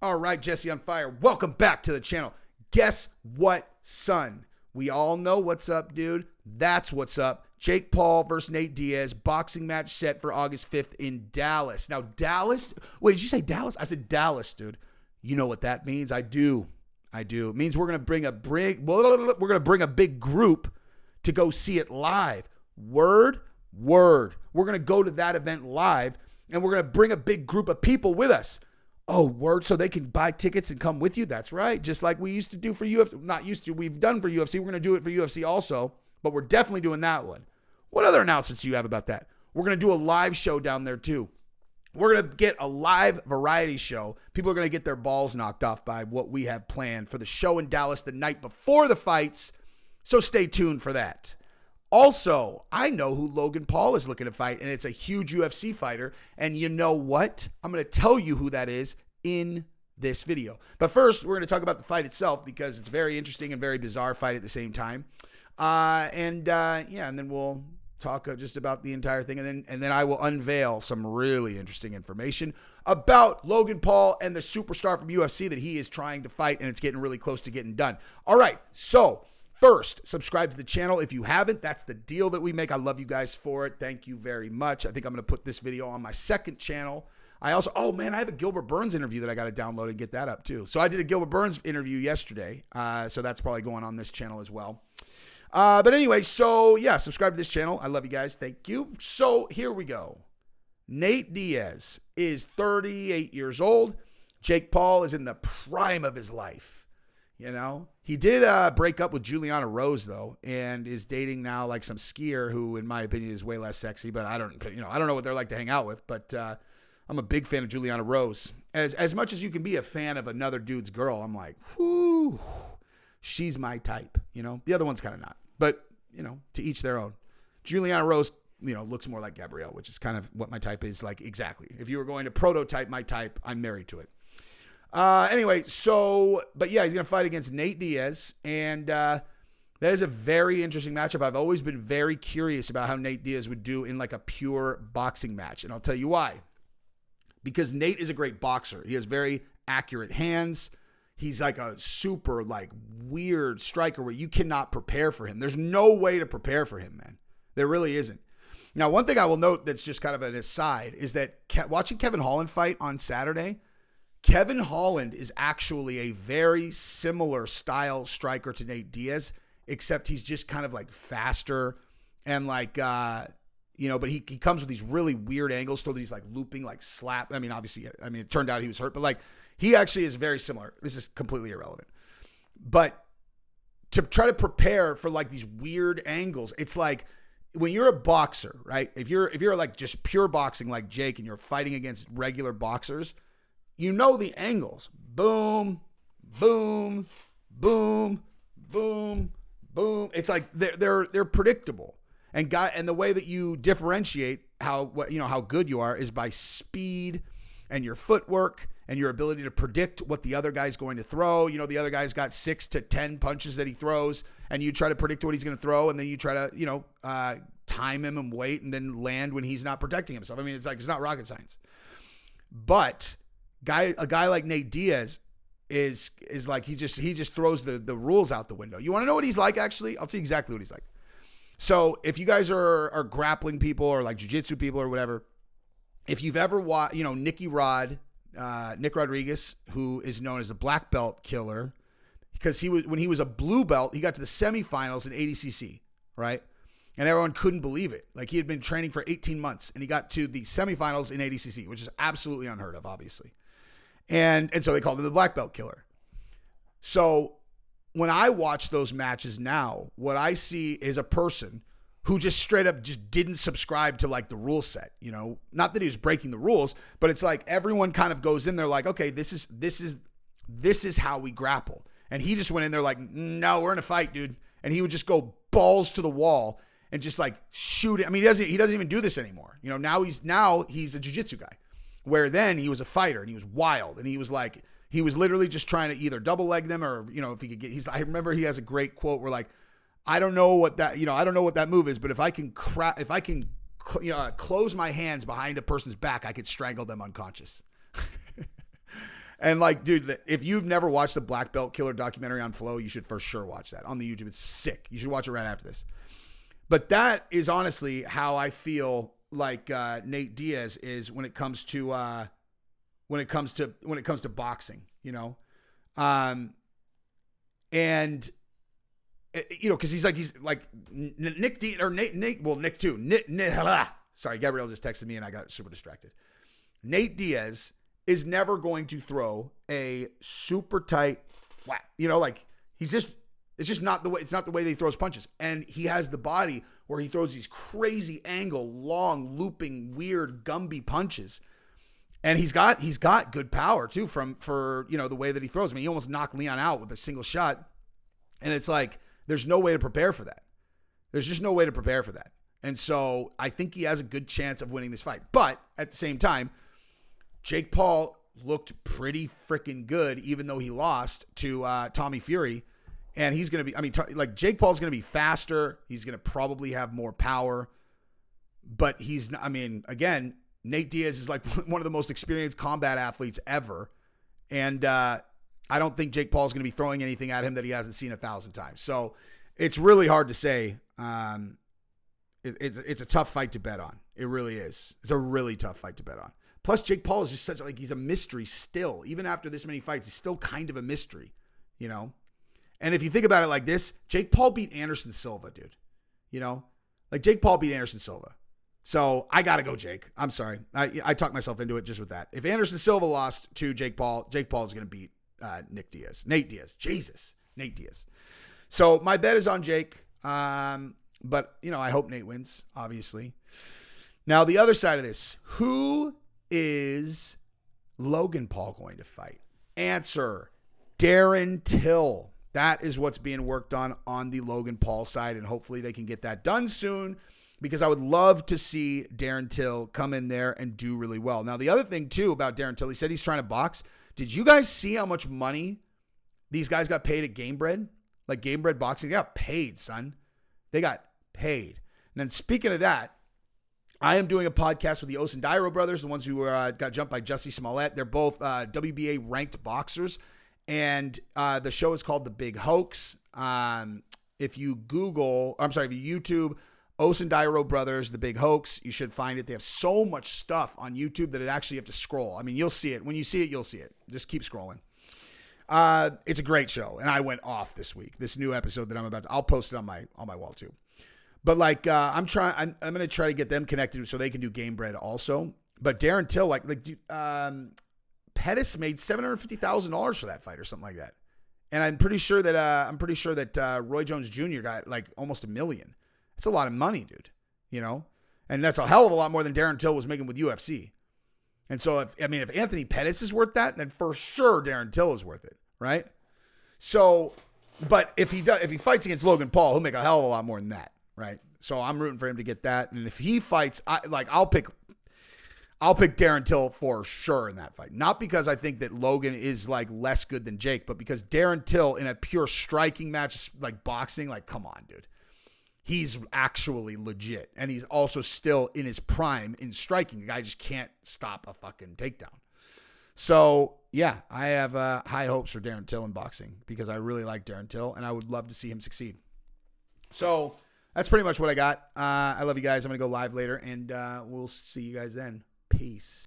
All right, Jesse on fire. Welcome back to the channel. Guess what, son? We all know what's up, dude. That's what's up. Jake Paul versus Nate Diaz. Boxing match set for August 5th in Dallas. Now, Dallas. Wait, did you say Dallas? I said Dallas, dude. You know what that means? I do. It means we're gonna bring a big group to go see it live. Word. We're gonna go to that event live, and we're gonna bring a big group of people with us. Oh, word, so they can buy tickets and come with you? That's right. Just like we used to do for UFC. Not used to, we've done for UFC. We're going to do it for UFC also, but we're definitely doing that one. What other announcements do you have about that? We're going to do a live show down there too. We're going to get a live variety show. People are going to get their balls knocked off by what we have planned for the show in Dallas the night before the fights, so stay tuned for that. Also, I know who Logan Paul is looking to fight, and it's a huge UFC fighter. And you know what? I'm going to tell you who that is in this video. But first, we're going to talk about the fight itself because it's very interesting and very bizarre fight at the same time. And then we'll talk just about the entire thing, and then I will unveil some really interesting information about Logan Paul and the superstar from UFC that he is trying to fight, and it's getting really close to getting done. All right, so first, subscribe to the channel if you haven't. That's the deal that we make. I love you guys for it. Thank you very much. I think I'm going to put this video on my second channel. I have a Gilbert Burns interview that I got to download and get that up too. So I did a Gilbert Burns interview yesterday. So that's probably going on this channel as well. But anyway, so yeah, subscribe to this channel. I love you guys. Thank you. So here we go. Nate Diaz is 38 years old. Jake Paul is in the prime of his life. You know, he did break up with Juliana Rose though, and is dating now like some skier who, in my opinion, is way less sexy. But I don't know what they're like to hang out with. But I'm a big fan of Juliana Rose. As much as you can be a fan of another dude's girl, I'm like, whoo, she's my type. You know, the other one's kind of not. But you know, to each their own. Juliana Rose, you know, looks more like Gabrielle, which is kind of what my type is like exactly. If you were going to prototype my type, I'm married to it. Anyway, but yeah, he's going to fight against Nate Diaz, and that is a very interesting matchup. I've always been very curious about how Nate Diaz would do in like a pure boxing match, and I'll tell you why. Because Nate is a great boxer. He has very accurate hands. He's like a super like weird striker where you cannot prepare for him. There's no way to prepare for him, man. There really isn't. Now, one thing I will note that's just kind of an aside is that watching Kevin Holland fight on Saturday, Kevin Holland is actually a very similar style striker to Nate Diaz, except he's just kind of like faster and like, but he comes with these really weird angles, throw these like looping, like slap. I mean, obviously, it turned out he was hurt, but like he actually is very similar. This is completely irrelevant. But to try to prepare for like these weird angles, it's like when you're a boxer, right? If you're like just pure boxing like Jake and you're fighting against regular boxers, you know the angles. Boom, boom, boom, boom, boom. It's like they're predictable. And the way that you differentiate how good you are is by speed and your footwork and your ability to predict what the other guy's going to throw. You know, the other guy's got 6 to 10 punches that he throws, and you try to predict what he's going to throw, and then you try to, time him and wait and then land when he's not protecting himself. I mean, it's not rocket science. But a guy like Nate Diaz is like he just throws the rules out the window. You want to know what he's like? Actually, I'll tell you exactly what he's like. So if you guys are grappling people or like jiu-jitsu people or whatever, if you've ever watched, Nick Rodriguez, who is known as the black belt killer, because when he was a blue belt, he got to the semifinals in ADCC, right? And everyone couldn't believe it. Like he had been training for 18 months and he got to the semifinals in ADCC, which is absolutely unheard of, obviously. And so they called him the black belt killer. So when I watch those matches now, what I see is a person who just straight up just didn't subscribe to like the rule set, not that he was breaking the rules, but it's like everyone kind of goes in there like, okay, this is how we grapple. And he just went in there like, no, we're in a fight, dude. And he would just go balls to the wall and just like shoot it. I mean, he doesn't even do this anymore. Now he's a jiu-jitsu guy, where then he was a fighter and he was wild. And he was literally just trying to either double leg them or, if he could get, I remember he has a great quote where like, I don't know what that move is, but if I can close my hands behind a person's back, I could strangle them unconscious. And like, dude, if you've never watched the Black Belt Killer documentary on Flow, you should for sure watch that on the YouTube. It's sick. You should watch it right after this. But that is honestly how I feel like Nate Diaz is when it comes to boxing, you know, and you know, because he's like Nick D or Nate. Well, Nick too. Sorry, Gabrielle just texted me and I got super distracted. Nate Diaz is never going to throw a super tight whack. You know, like it's just not the way. It's not the way that he throws punches. And he has the body where he throws these crazy angle, long, looping, weird, Gumby punches. And he's got good power too for you know the way that he throws. I mean, he almost knocked Leon out with a single shot. And it's like there's no way to prepare for that. There's just no way to prepare for that. And so I think he has a good chance of winning this fight. But at the same time, Jake Paul looked pretty freaking good, even though he lost to Tommy Fury. And he's going to be, like Jake Paul's going to be faster. He's going to probably have more power. But he's, again, Nate Diaz is like one of the most experienced combat athletes ever. And I don't think Jake Paul's going to be throwing anything at him that he hasn't seen 1,000 times. So it's really hard to say. It's a tough fight to bet on. It really is. It's a really tough fight to bet on. Plus, Jake Paul is just he's a mystery still. Even after this many fights, he's still kind of a mystery, you know? And if you think about it like this, Jake Paul beat Anderson Silva, dude. You know? Like, Jake Paul beat Anderson Silva. So, I got to go Jake. I'm sorry. I talked myself into it just with that. If Anderson Silva lost to Jake Paul is going to beat Nate Diaz. Jesus. Nate Diaz. So, my bet is on Jake. But, you know, I hope Nate wins, obviously. Now, the other side of this, who is Logan Paul going to fight? Answer, Darren Till. That is what's being worked on the Logan Paul side, and hopefully they can get that done soon because I would love to see Darren Till come in there and do really well. Now, the other thing, too, about Darren Till, he said he's trying to box. Did you guys see how much money these guys got paid at Game Bread? Like Game Bread Boxing? They got paid, son. They got paid. And then speaking of that, I am doing a podcast with the Osundairo brothers, the ones who got jumped by Jussie Smollett. They're both WBA ranked boxers. And the show is called The Big Hoax. If you YouTube Osundairo Brothers, The Big Hoax, you should find it. They have so much stuff on YouTube that it actually have to scroll. I mean, you'll see it. When you see it, you'll see it. Just keep scrolling. It's a great show. And I went off this week. This new episode that I'll post it on my wall too. But like, I'm going to try to get them connected so they can do Game Bread also. But Darren Till, Pettis made $750,000 for that fight or something like that. And I'm pretty sure that Roy Jones Jr. got like almost $1 million. That's a lot of money, dude. You know? And that's a hell of a lot more than Darren Till was making with UFC. And so if Anthony Pettis is worth that, then for sure Darren Till is worth it, right? So, but if he fights against Logan Paul, he'll make a hell of a lot more than that. Right. So I'm rooting for him to get that. And if he fights, I'll pick Darren Till for sure in that fight. Not because I think that Logan is like less good than Jake, but because Darren Till in a pure striking match, like boxing, like, come on, dude. He's actually legit. And he's also still in his prime in striking. The guy just can't stop a fucking takedown. So yeah, I have high hopes for Darren Till in boxing because I really like Darren Till and I would love to see him succeed. So that's pretty much what I got. I love you guys. I'm going to go live later, and we'll see you guys then. Peace.